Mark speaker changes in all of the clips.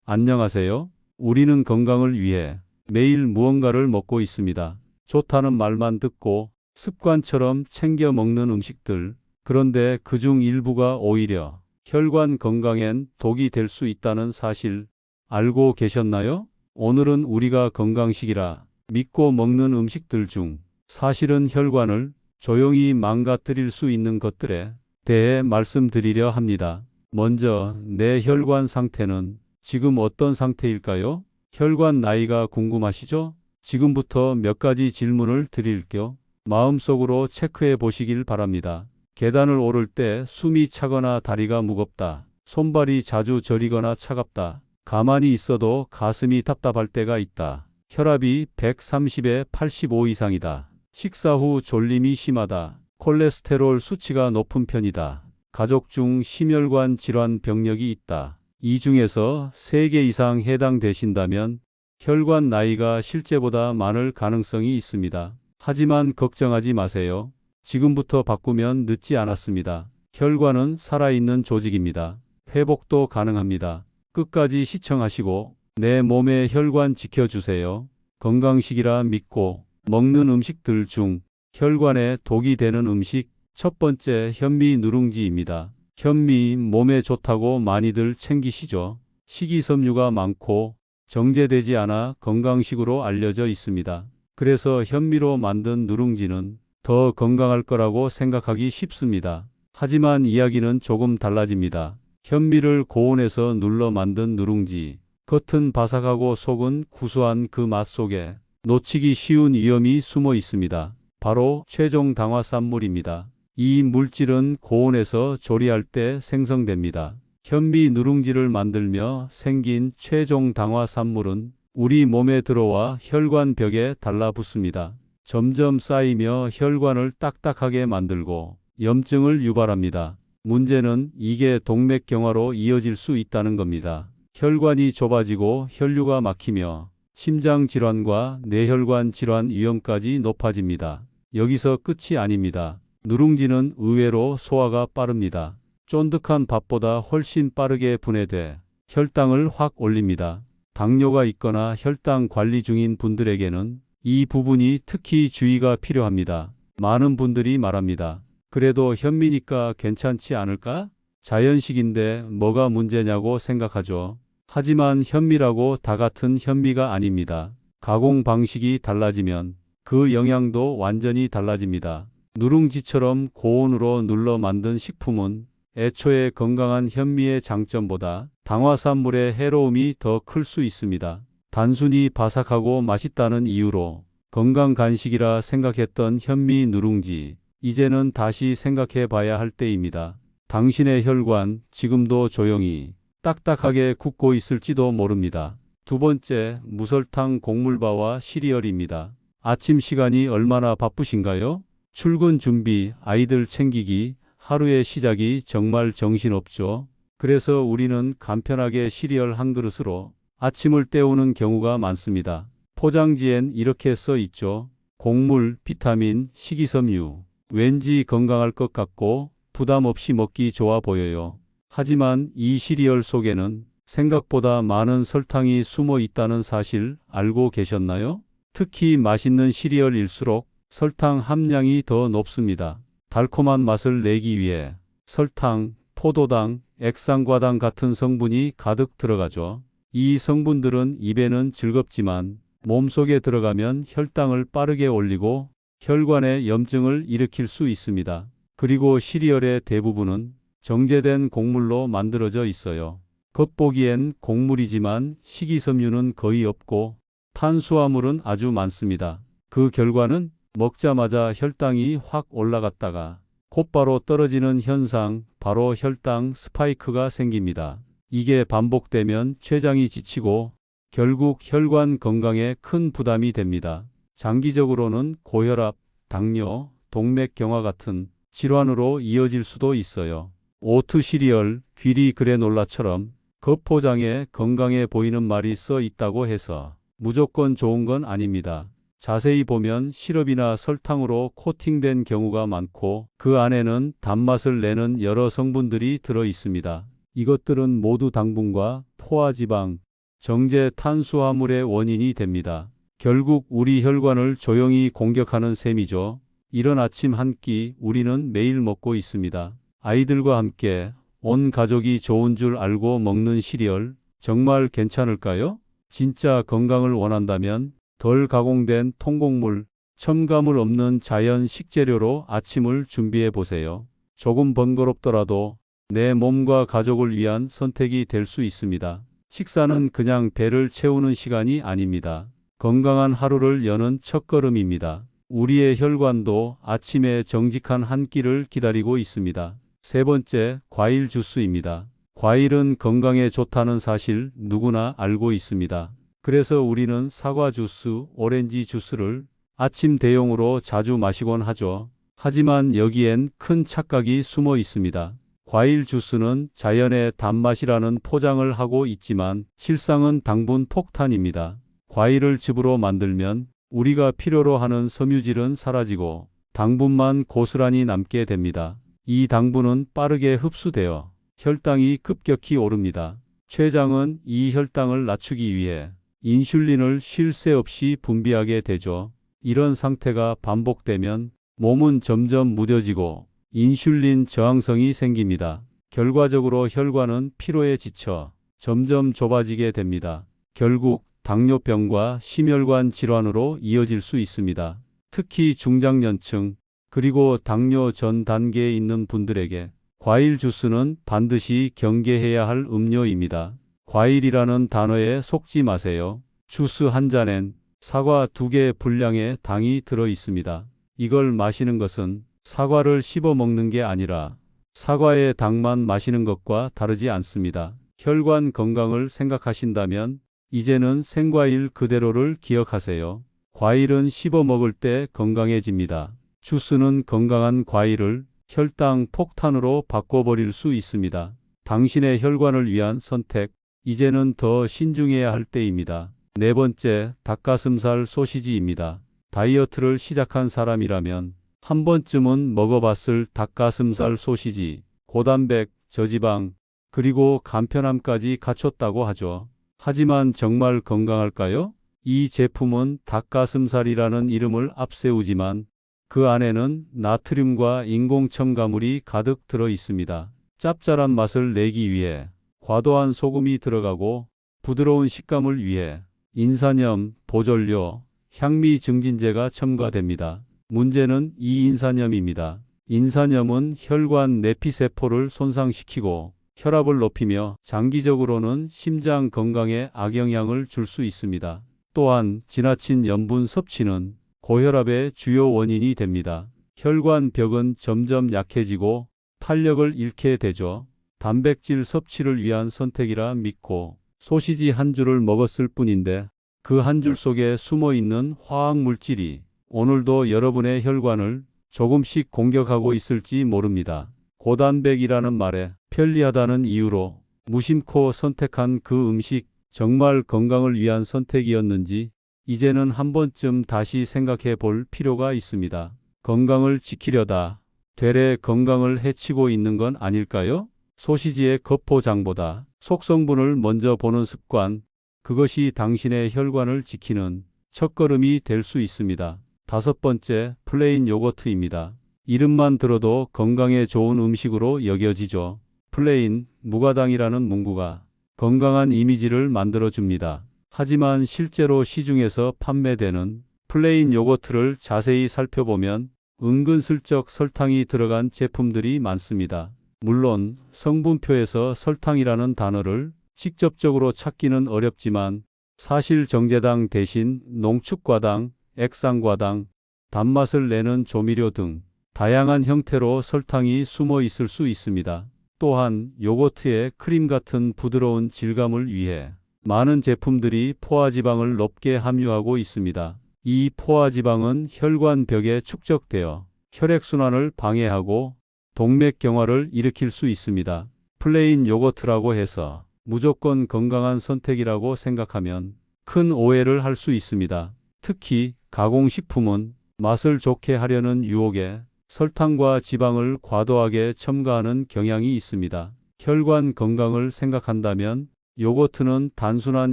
Speaker 1: 안녕하세요. 우리는 건강을 위해 매일 무언가를 먹고 있습니다. 좋다는 말만 듣고 습관처럼 챙겨 먹는 음식들. 그런데 그중 일부가 오히려 혈관 건강엔 독이 될 수 있다는 사실 알고 계셨나요? 오늘은 우리가 건강식이라 믿고 먹는 음식들 중 사실은 혈관을 조용히 망가뜨릴 수 있는 것들에 대해 말씀드리려 합니다. 먼저 내 혈관 상태는 지금 어떤 상태일까요? 혈관 나이가 궁금하시죠? 지금부터 몇 가지 질문을 드릴게요. 마음속으로 체크해 보시길 바랍니다. 계단을 오를 때 숨이 차거나 다리가 무겁다. 손발이 자주 저리거나 차갑다. 가만히 있어도 가슴이 답답할 때가 있다. 혈압이 130에 85 이상이다. 식사 후 졸림이 심하다. 콜레스테롤 수치가 높은 편이다. 가족 중 심혈관 질환 병력이 있다. 이 중에서 3개 이상 해당되신다면 혈관 나이가 실제보다 많을 가능성이 있습니다. 하지만 걱정하지 마세요. 지금부터 바꾸면 늦지 않았습니다. 혈관은 살아있는 조직입니다. 회복도 가능합니다. 끝까지 시청하시고 내 몸의 혈관 지켜주세요. 건강식이라 믿고 먹는 음식들 중 혈관에 독이 되는 음식, 첫 번째 현미 누룽지입니다. 현미 몸에 좋다고 많이들 챙기시죠. 식이섬유가 많고 정제되지 않아 건강식으로 알려져 있습니다. 그래서 현미로 만든 누룽지는 더 건강할 거라고 생각하기 쉽습니다. 하지만 이야기는 조금 달라집니다. 현미를 고온에서 눌러 만든 누룽지, 겉은 바삭하고 속은 구수한 그 맛 속에 놓치기 쉬운 위험이 숨어 있습니다. 바로 최종 당화산물입니다. 이 물질은 고온에서 조리할 때 생성됩니다. 현미 누룽지를 만들며 생긴 최종 당화산물은 우리 몸에 들어와 혈관 벽에 달라붙습니다. 점점 쌓이며 혈관을 딱딱하게 만들고 염증을 유발합니다. 문제는 이게 동맥경화로 이어질 수 있다는 겁니다. 혈관이 좁아지고 혈류가 막히며 심장질환과 뇌혈관 질환 위험까지 높아집니다. 여기서 끝이 아닙니다. 누룽지는 의외로 소화가 빠릅니다. 쫀득한 밥보다 훨씬 빠르게 분해돼 혈당을 확 올립니다. 당뇨가 있거나 혈당 관리 중인 분들에게는 이 부분이 특히 주의가 필요합니다. 많은 분들이 말합니다. 그래도 현미니까 괜찮지 않을까? 자연식인데 뭐가 문제냐고 생각하죠. 하지만 현미라고 다 같은 현미가 아닙니다. 가공 방식이 달라지면 그 영양도 완전히 달라집니다. 누룽지처럼 고온으로 눌러 만든 식품은 애초에 건강한 현미의 장점보다 당화산물의 해로움이 더 클 수 있습니다. 단순히 바삭하고 맛있다는 이유로 건강 간식이라 생각했던 현미 누룽지, 이제는 다시 생각해 봐야 할 때입니다. 당신의 혈관 지금도 조용히 딱딱하게 굳고 있을지도 모릅니다. 두 번째, 무설탕 곡물바와 시리얼입니다. 아침 시간이 얼마나 바쁘신가요? 출근 준비, 아이들 챙기기, 하루의 시작이 정말 정신없죠. 그래서 우리는 간편하게 시리얼 한 그릇으로 아침을 때우는 경우가 많습니다. 포장지엔 이렇게 써 있죠. 곡물, 비타민, 식이섬유. 왠지 건강할 것 같고 부담 없이 먹기 좋아 보여요. 하지만 이 시리얼 속에는 생각보다 많은 설탕이 숨어 있다는 사실 알고 계셨나요? 특히 맛있는 시리얼일수록 설탕 함량이 더 높습니다. 달콤한 맛을 내기 위해 설탕, 포도당, 액상과당 같은 성분이 가득 들어가죠. 이 성분들은 입에는 즐겁지만 몸속에 들어가면 혈당을 빠르게 올리고 혈관에 염증을 일으킬 수 있습니다. 그리고 시리얼의 대부분은 정제된 곡물로 만들어져 있어요. 겉보기엔 곡물이지만 식이섬유는 거의 없고 탄수화물은 아주 많습니다. 그 결과는 먹자마자 혈당이 확 올라갔다가 곧바로 떨어지는 현상, 바로 혈당 스파이크가 생깁니다. 이게 반복되면 췌장이 지치고 결국 혈관 건강에 큰 부담이 됩니다. 장기적으로는 고혈압, 당뇨, 동맥경화 같은 질환으로 이어질 수도 있어요. 오트 시리얼, 귀리 그래놀라처럼 겉포장에 건강해 보이는 말이 써 있다고 해서 무조건 좋은 건 아닙니다. 자세히 보면 시럽이나 설탕으로 코팅된 경우가 많고 그 안에는 단맛을 내는 여러 성분들이 들어 있습니다. 이것들은 모두 당분과 포화지방, 정제 탄수화물의 원인이 됩니다. 결국 우리 혈관을 조용히 공격하는 셈이죠. 이런 아침 한 끼 우리는 매일 먹고 있습니다. 아이들과 함께 온 가족이 좋은 줄 알고 먹는 시리얼 정말 괜찮을까요? 진짜 건강을 원한다면 덜 가공된 통곡물, 첨가물 없는 자연 식재료로 아침을 준비해 보세요. 조금 번거롭더라도 내 몸과 가족을 위한 선택이 될 수 있습니다. 식사는 그냥 배를 채우는 시간이 아닙니다. 건강한 하루를 여는 첫걸음입니다. 우리의 혈관도 아침에 정직한 한 끼를 기다리고 있습니다. 세 번째, 과일 주스입니다. 과일은 건강에 좋다는 사실 누구나 알고 있습니다. 그래서 우리는 사과 주스, 오렌지 주스를 아침 대용으로 자주 마시곤 하죠. 하지만 여기엔 큰 착각이 숨어 있습니다. 과일 주스는 자연의 단맛이라는 포장을 하고 있지만 실상은 당분 폭탄입니다. 과일을 즙으로 만들면 우리가 필요로 하는 섬유질은 사라지고 당분만 고스란히 남게 됩니다. 이 당분은 빠르게 흡수되어 혈당이 급격히 오릅니다. 췌장은 이 혈당을 낮추기 위해 인슐린을 쉴 새 없이 분비하게 되죠. 이런 상태가 반복되면 몸은 점점 무뎌지고 인슐린 저항성이 생깁니다. 결과적으로 혈관은 피로에 지쳐 점점 좁아지게 됩니다. 결국 당뇨병과 심혈관 질환으로 이어질 수 있습니다. 특히 중장년층 그리고 당뇨 전 단계에 있는 분들에게 과일 주스는 반드시 경계해야 할 음료입니다. 과일이라는 단어에 속지 마세요. 주스 한 잔엔 사과 2개 분량의 당이 들어 있습니다. 이걸 마시는 것은 사과를 씹어 먹는 게 아니라 사과의 당만 마시는 것과 다르지 않습니다. 혈관 건강을 생각하신다면 이제는 생과일 그대로를 기억하세요. 과일은 씹어 먹을 때 건강해집니다. 주스는 건강한 과일을 혈당 폭탄으로 바꿔버릴 수 있습니다. 당신의 혈관을 위한 선택, 이제는 더 신중해야 할 때입니다. 네 번째, 닭가슴살 소시지입니다. 다이어트를 시작한 사람이라면 한 번쯤은 먹어봤을 닭가슴살 소시지, 고단백, 저지방, 그리고 간편함까지 갖췄다고 하죠. 하지만 정말 건강할까요? 이 제품은 닭가슴살이라는 이름을 앞세우지만 그 안에는 나트륨과 인공 첨가물이 가득 들어 있습니다. 짭짤한 맛을 내기 위해 과도한 소금이 들어가고 부드러운 식감을 위해 인산염, 보존료, 향미 증진제가 첨가됩니다. 문제는 이 인산염입니다. 인산염은 혈관 내피세포를 손상시키고 혈압을 높이며 장기적으로는 심장 건강에 악영향을 줄 수 있습니다. 또한 지나친 염분 섭취는 고혈압의 주요 원인이 됩니다. 혈관 벽은 점점 약해지고 탄력을 잃게 되죠. 단백질 섭취를 위한 선택이라 믿고 소시지 한 줄을 먹었을 뿐인데 그 한 줄 속에 숨어 있는 화학 물질이 오늘도 여러분의 혈관을 조금씩 공격하고 있을지 모릅니다. 고단백이라는 말에 편리하다는 이유로 무심코 선택한 그 음식 정말 건강을 위한 선택이었는지 이제는 한 번쯤 다시 생각해 볼 필요가 있습니다. 건강을 지키려다 되레 건강을 해치고 있는 건 아닐까요? 소시지의 겉포장보다 속성분을 먼저 보는 습관, 그것이 당신의 혈관을 지키는 첫걸음이 될 수 있습니다. 다섯 번째, 플레인 요거트입니다. 이름만 들어도 건강에 좋은 음식으로 여겨지죠. 플레인, 무가당이라는 문구가 건강한 이미지를 만들어줍니다. 하지만 실제로 시중에서 판매되는 플레인 요거트를 자세히 살펴보면 은근슬쩍 설탕이 들어간 제품들이 많습니다. 물론 성분표에서 설탕이라는 단어를 직접적으로 찾기는 어렵지만 사실 정제당 대신 농축과당, 액상과당, 단맛을 내는 조미료 등 다양한 형태로 설탕이 숨어 있을 수 있습니다. 또한 요거트의 크림 같은 부드러운 질감을 위해 많은 제품들이 포화지방을 높게 함유하고 있습니다. 이 포화지방은 혈관 벽에 축적되어 혈액순환을 방해하고 동맥경화를 일으킬 수 있습니다. 플레인 요거트라고 해서 무조건 건강한 선택이라고 생각하면 큰 오해를 할 수 있습니다. 특히 가공식품은 맛을 좋게 하려는 유혹에 설탕과 지방을 과도하게 첨가하는 경향이 있습니다. 혈관 건강을 생각한다면 요거트는 단순한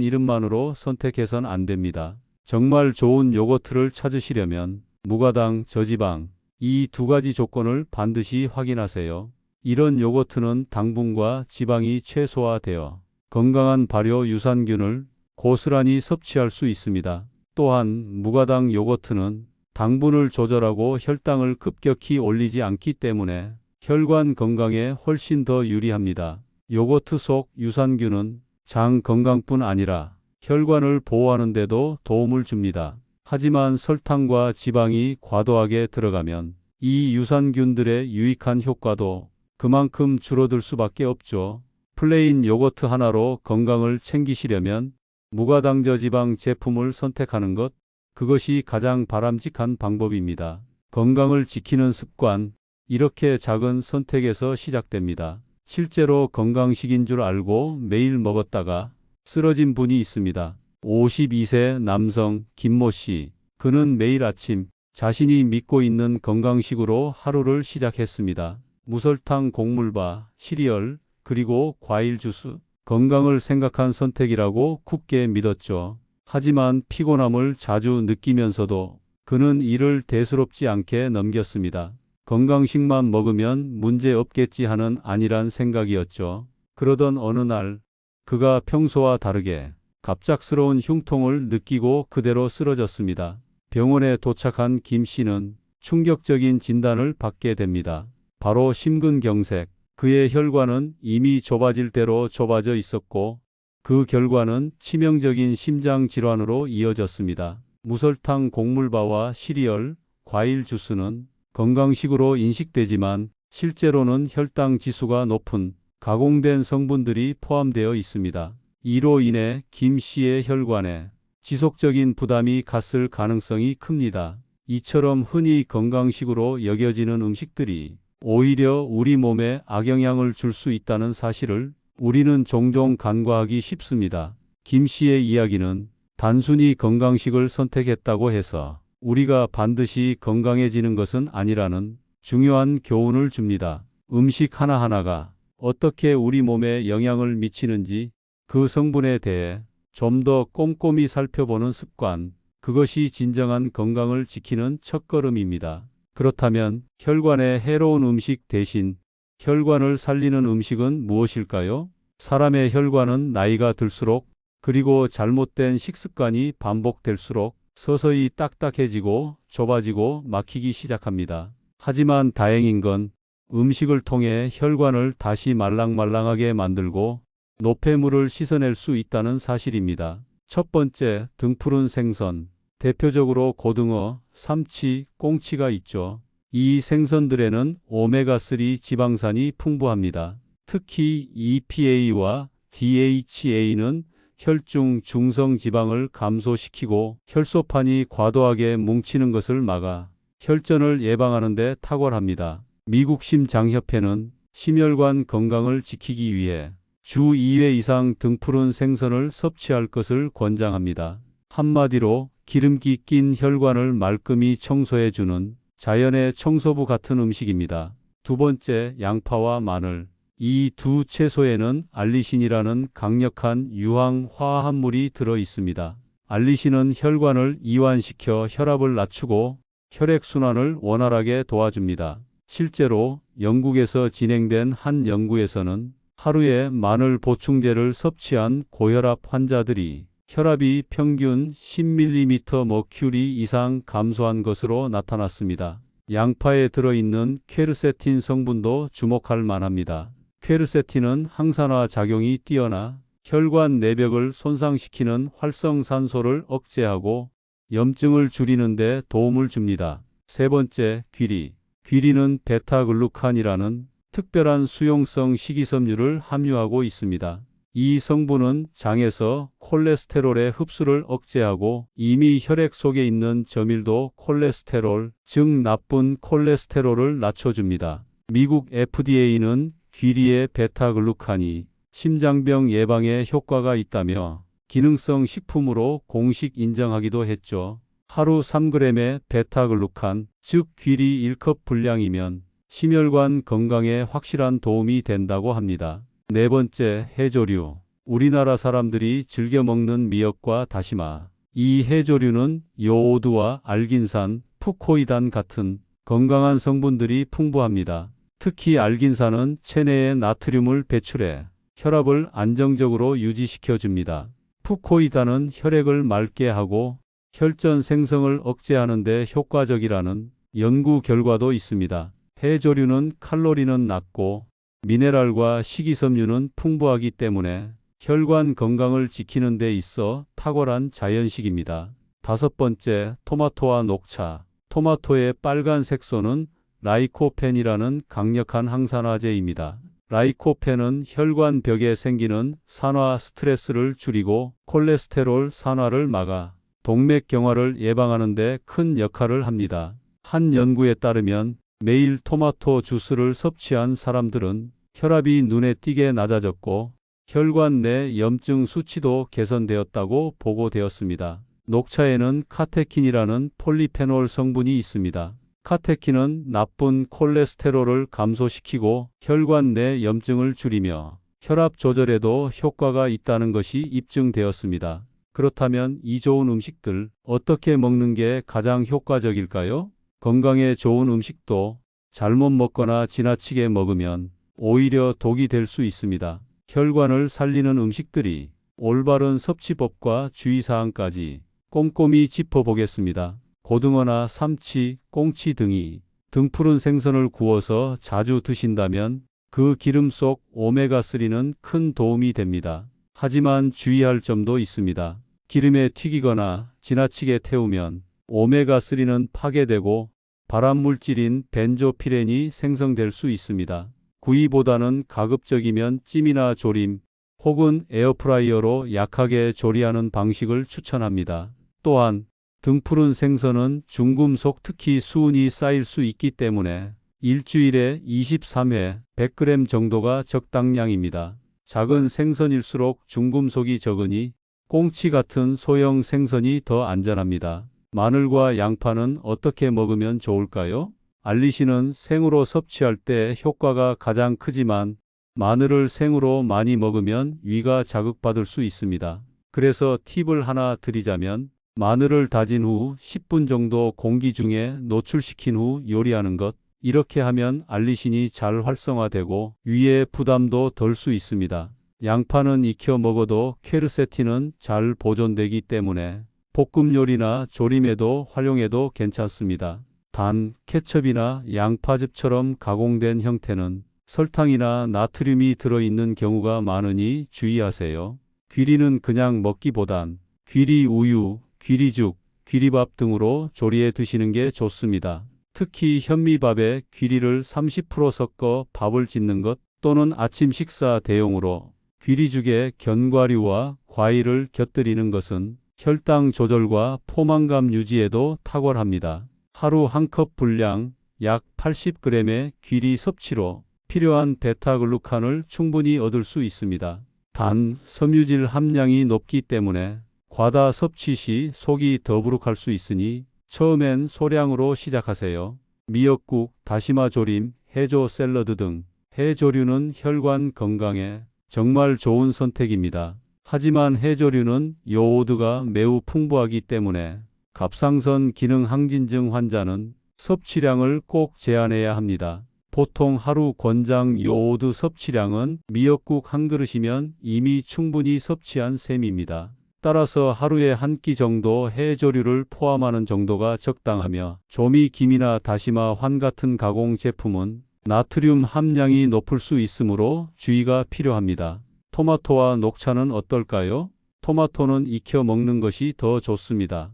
Speaker 1: 이름만으로 선택해선 안 됩니다. 정말 좋은 요거트를 찾으시려면 무가당, 저지방 이 두 가지 조건을 반드시 확인하세요. 이런 요거트는 당분과 지방이 최소화되어 건강한 발효 유산균을 고스란히 섭취할 수 있습니다. 또한 무가당 요거트는 당분을 조절하고 혈당을 급격히 올리지 않기 때문에 혈관 건강에 훨씬 더 유리합니다. 요거트 속 유산균은 장 건강뿐 아니라 혈관을 보호하는 데도 도움을 줍니다. 하지만 설탕과 지방이 과도하게 들어가면 이 유산균들의 유익한 효과도 그만큼 줄어들 수밖에 없죠. 플레인 요거트 하나로 건강을 챙기시려면 무가당저지방 제품을 선택하는 것, 그것이 가장 바람직한 방법입니다. 건강을 지키는 습관, 이렇게 작은 선택에서 시작됩니다. 실제로 건강식인 줄 알고 매일 먹었다가 쓰러진 분이 있습니다. 52세 남성 김모 씨. 그는 매일 아침 자신이 믿고 있는 건강식으로 하루를 시작했습니다. 무설탕 곡물밥, 시리얼, 그리고 과일 주스. 건강을 생각한 선택이라고 굳게 믿었죠. 하지만 피곤함을 자주 느끼면서도 그는 이를 대수롭지 않게 넘겼습니다. 건강식만 먹으면 문제 없겠지 하는 안일한 생각이었죠. 그러던 어느 날 그가 평소와 다르게 갑작스러운 흉통을 느끼고 그대로 쓰러졌습니다. 병원에 도착한 김 씨는 충격적인 진단을 받게 됩니다. 바로 심근경색. 그의 혈관은 이미 좁아질 대로 좁아져 있었고 그 결과는 치명적인 심장 질환으로 이어졌습니다. 무설탕 곡물밥와 시리얼, 과일 주스는 건강식으로 인식되지만 실제로는 혈당 지수가 높은 가공된 성분들이 포함되어 있습니다. 이로 인해 김 씨의 혈관에 지속적인 부담이 갔을 가능성이 큽니다. 이처럼 흔히 건강식으로 여겨지는 음식들이 오히려 우리 몸에 악영향을 줄 수 있다는 사실을 우리는 종종 간과하기 쉽습니다. 김 씨의 이야기는 단순히 건강식을 선택했다고 해서 우리가 반드시 건강해지는 것은 아니라는 중요한 교훈을 줍니다. 음식 하나하나가 어떻게 우리 몸에 영향을 미치는지 그 성분에 대해 좀 더 꼼꼼히 살펴보는 습관, 그것이 진정한 건강을 지키는 첫걸음입니다. 그렇다면 혈관에 해로운 음식 대신 혈관을 살리는 음식은 무엇일까요? 사람의 혈관은 나이가 들수록 그리고 잘못된 식습관이 반복될수록 서서히 딱딱해지고 좁아지고 막히기 시작합니다. 하지만 다행인 건 음식을 통해 혈관을 다시 말랑말랑하게 만들고 노폐물을 씻어낼 수 있다는 사실입니다. 첫 번째, 등푸른 생선. 대표적으로 고등어, 삼치, 꽁치가 있죠. 이 생선들에는 오메가3 지방산이 풍부합니다. 특히 EPA와 DHA는 혈중 중성 지방을 감소시키고 혈소판이 과도하게 뭉치는 것을 막아 혈전을 예방하는 데 탁월합니다. 미국 심장협회는 심혈관 건강을 지키기 위해 주 2회 이상 등푸른 생선을 섭취할 것을 권장합니다. 한마디로 기름기 낀 혈관을 말끔히 청소해주는 자연의 청소부 같은 음식입니다. 두 번째, 양파와 마늘. 이 두 채소에는 알리신이라는 강력한 유황 화합물이 들어 있습니다. 알리신은 혈관을 이완시켜 혈압을 낮추고 혈액순환을 원활하게 도와줍니다. 실제로 영국에서 진행된 한 연구에서는 하루에 마늘 보충제를 섭취한 고혈압 환자들이 혈압이 평균 10mm 이상 감소한 것으로 나타났습니다. 양파에 들어있는 퀘르세틴 성분도 주목할 만합니다. 퀘르세틴은 항산화 작용이 뛰어나 혈관 내벽을 손상시키는 활성산소를 억제하고 염증을 줄이는 데 도움을 줍니다. 세 번째, 귀리. 귀리는 베타글루칸이라는 특별한 수용성 식이섬유를 함유하고 있습니다. 이 성분은 장에서 콜레스테롤의 흡수를 억제하고 이미 혈액 속에 있는 저밀도 콜레스테롤, 즉 나쁜 콜레스테롤을 낮춰줍니다. 미국 FDA는 귀리의 베타글루칸이 심장병 예방에 효과가 있다며 기능성 식품으로 공식 인정하기도 했죠. 하루 3g의 베타글루칸, 즉 귀리 1컵 분량이면 심혈관 건강에 확실한 도움이 된다고 합니다. 네 번째, 해조류. 우리나라 사람들이 즐겨 먹는 미역과 다시마. 이 해조류는 요오드와 알긴산, 푸코이단 같은 건강한 성분들이 풍부합니다. 특히 알긴산은 체내에 나트륨을 배출해 혈압을 안정적으로 유지시켜 줍니다. 푸코이단은 혈액을 맑게 하고 혈전 생성을 억제하는 데 효과적이라는 연구 결과도 있습니다. 해조류는 칼로리는 낮고 미네랄과 식이섬유는 풍부하기 때문에 혈관 건강을 지키는 데 있어 탁월한 자연식입니다. 다섯 번째, 토마토와 녹차. 토마토의 빨간 색소는 라이코펜이라는 강력한 항산화제입니다. 라이코펜은 혈관 벽에 생기는 산화 스트레스를 줄이고 콜레스테롤 산화를 막아 동맥경화를 예방하는 데 큰 역할을 합니다. 한 연구에 따르면 매일 토마토 주스를 섭취한 사람들은 혈압이 눈에 띄게 낮아졌고 혈관 내 염증 수치도 개선되었다고 보고되었습니다. 녹차에는 카테킨이라는 폴리페놀 성분이 있습니다. 카테킨은 나쁜 콜레스테롤을 감소시키고 혈관 내 염증을 줄이며 혈압 조절에도 효과가 있다는 것이 입증되었습니다. 그렇다면 이 좋은 음식들 어떻게 먹는 게 가장 효과적일까요? 건강에 좋은 음식도 잘못 먹거나 지나치게 먹으면 오히려 독이 될 수 있습니다. 혈관을 살리는 음식들이 올바른 섭취법과 주의사항까지 꼼꼼히 짚어보겠습니다. 고등어나 삼치, 꽁치 등이 등푸른 생선을 구워서 자주 드신다면 그 기름 속 오메가3는 큰 도움이 됩니다. 하지만 주의할 점도 있습니다. 기름에 튀기거나 지나치게 태우면 오메가3는 파괴되고 발암물질인 벤조피렌이 생성될 수 있습니다. 구이보다는 가급적이면 찜이나 조림 혹은 에어프라이어로 약하게 조리하는 방식을 추천합니다. 또한 등푸른 생선은 중금속 특히 수은이 쌓일 수 있기 때문에 일주일에 23회 100g 정도가 적당량입니다. 작은 생선일수록 중금속이 적으니 꽁치 같은 소형 생선이 더 안전합니다. 마늘과 양파는 어떻게 먹으면 좋을까요? 알리시는 생으로 섭취할 때 효과가 가장 크지만 마늘을 생으로 많이 먹으면 위가 자극받을 수 있습니다. 그래서 팁을 하나 드리자면 마늘을 다진 후 10분 정도 공기 중에 노출시킨 후 요리하는 것. 이렇게 하면 알리신이 잘 활성화되고 위의 부담도 덜 수 있습니다. 양파는 익혀 먹어도 퀘르세틴은 잘 보존되기 때문에 볶음 요리나 조림에도 활용해도 괜찮습니다. 단, 케첩이나 양파즙처럼 가공된 형태는 설탕이나 나트륨이 들어있는 경우가 많으니 주의하세요. 귀리는 그냥 먹기보단 귀리 우유, 귀리죽, 귀리밥 등으로 조리해 드시는 게 좋습니다. 특히 현미밥에 귀리를 30% 섞어 밥을 짓는 것 또는 아침 식사 대용으로 귀리죽에 견과류와 과일을 곁들이는 것은 혈당 조절과 포만감 유지에도 탁월합니다. 하루 한 컵 분량 약 80g의 귀리 섭취로 필요한 베타글루칸을 충분히 얻을 수 있습니다. 단, 섬유질 함량이 높기 때문에 과다 섭취 시 속이 더부룩할 수 있으니 처음엔 소량으로 시작하세요. 미역국, 다시마 조림, 해조 샐러드 등 해조류는 혈관 건강에 정말 좋은 선택입니다. 하지만 해조류는 요오드가 매우 풍부하기 때문에 갑상선 기능 항진증 환자는 섭취량을 꼭 제한해야 합니다. 보통 하루 권장 요오드 섭취량은 미역국 한 그릇이면 이미 충분히 섭취한 셈입니다. 따라서 하루에 한 끼 정도 해조류를 포함하는 정도가 적당하며 조미김이나 다시마 환 같은 가공 제품은 나트륨 함량이 높을 수 있으므로 주의가 필요합니다. 토마토와 녹차는 어떨까요? 토마토는 익혀 먹는 것이 더 좋습니다.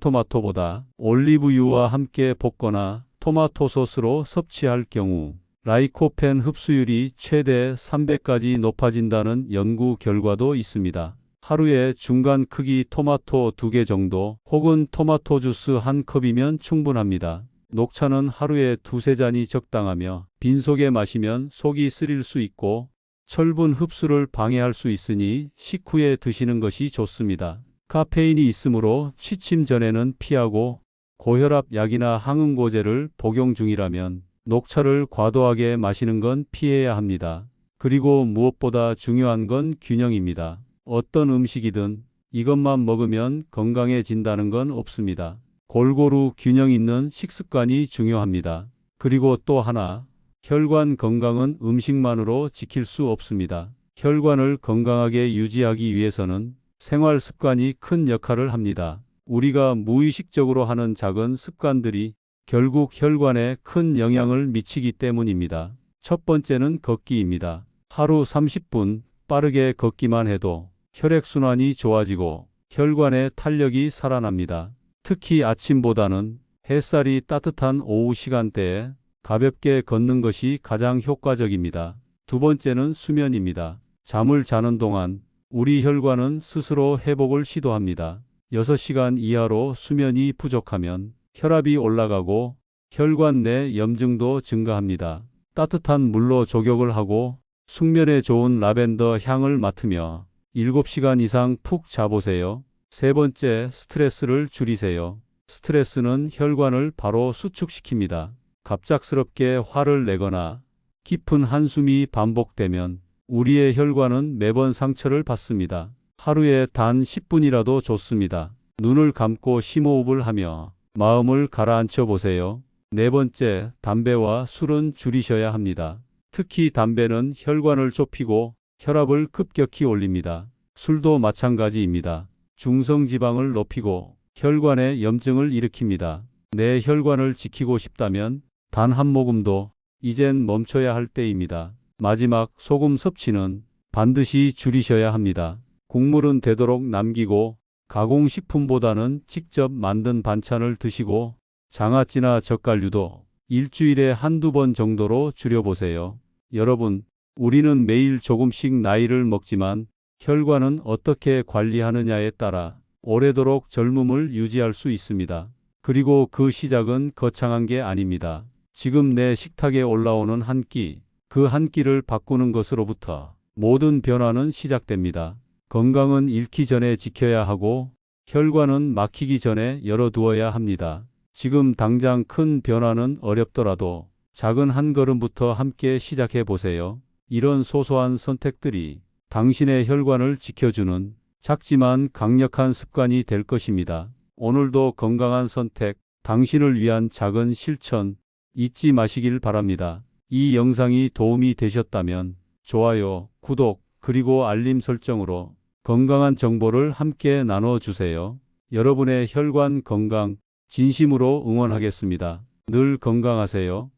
Speaker 1: 생토마토보다 올리브유와 함께 볶거나 토마토 소스로 섭취할 경우 라이코펜 흡수율이 최대 300까지 높아진다는 연구 결과도 있습니다. 하루에 중간 크기 토마토 2개 정도 혹은 토마토 주스 한 컵이면 충분합니다. 녹차는 하루에 2~3잔이 적당하며 빈속에 마시면 속이 쓰릴 수 있고 철분 흡수를 방해할 수 있으니 식후에 드시는 것이 좋습니다. 카페인이 있으므로 취침 전에는 피하고 고혈압 약이나 항응고제를 복용 중이라면 녹차를 과도하게 마시는 건 피해야 합니다. 그리고 무엇보다 중요한 건 균형입니다. 어떤 음식이든 이것만 먹으면 건강해진다는 건 없습니다. 골고루 균형 있는 식습관이 중요합니다. 그리고 또 하나, 혈관 건강은 음식만으로 지킬 수 없습니다. 혈관을 건강하게 유지하기 위해서는 생활 습관이 큰 역할을 합니다. 우리가 무의식적으로 하는 작은 습관들이 결국 혈관에 큰 영향을 미치기 때문입니다. 첫 번째는 걷기입니다. 하루 30분 빠르게 걷기만 해도 혈액순환이 좋아지고 혈관의 탄력이 살아납니다. 특히 아침보다는 햇살이 따뜻한 오후 시간대에 가볍게 걷는 것이 가장 효과적입니다. 두 번째는 수면입니다. 잠을 자는 동안 우리 혈관은 스스로 회복을 시도합니다. 6시간 이하로 수면이 부족하면 혈압이 올라가고 혈관 내 염증도 증가합니다. 따뜻한 물로 조격을 하고 숙면에 좋은 라벤더 향을 맡으며 7시간 이상 푹 자보세요. 세 번째, 스트레스를 줄이세요. 스트레스는 혈관을 바로 수축시킵니다. 갑작스럽게 화를 내거나 깊은 한숨이 반복되면 우리의 혈관은 매번 상처를 받습니다. 하루에 단 10분이라도 좋습니다. 눈을 감고 심호흡을 하며 마음을 가라앉혀 보세요. 네 번째, 담배와 술은 줄이셔야 합니다. 특히 담배는 혈관을 좁히고 혈압을 급격히 올립니다. 술도 마찬가지입니다. 중성지방을 높이고 혈관에 염증을 일으킵니다. 내 혈관을 지키고 싶다면 단 한 모금도 이젠 멈춰야 할 때입니다. 마지막, 소금 섭취는 반드시 줄이셔야 합니다. 국물은 되도록 남기고 가공식품보다는 직접 만든 반찬을 드시고 장아찌나 젓갈류도 일주일에 한두 번 정도로 줄여보세요. 여러분, 우리는 매일 조금씩 나이를 먹지만 혈관은 어떻게 관리하느냐에 따라 오래도록 젊음을 유지할 수 있습니다. 그리고 그 시작은 거창한 게 아닙니다. 지금 내 식탁에 올라오는 한 끼, 그 한 끼를 바꾸는 것으로부터 모든 변화는 시작됩니다. 건강은 잃기 전에 지켜야 하고 혈관은 막히기 전에 열어두어야 합니다. 지금 당장 큰 변화는 어렵더라도 작은 한 걸음부터 함께 시작해 보세요. 이런 소소한 선택들이 당신의 혈관을 지켜주는 작지만 강력한 습관이 될 것입니다. 오늘도 건강한 선택, 당신을 위한 작은 실천 잊지 마시길 바랍니다. 이 영상이 도움이 되셨다면 좋아요, 구독, 그리고 알림 설정으로 건강한 정보를 함께 나눠주세요. 여러분의 혈관 건강 진심으로 응원하겠습니다. 늘 건강하세요.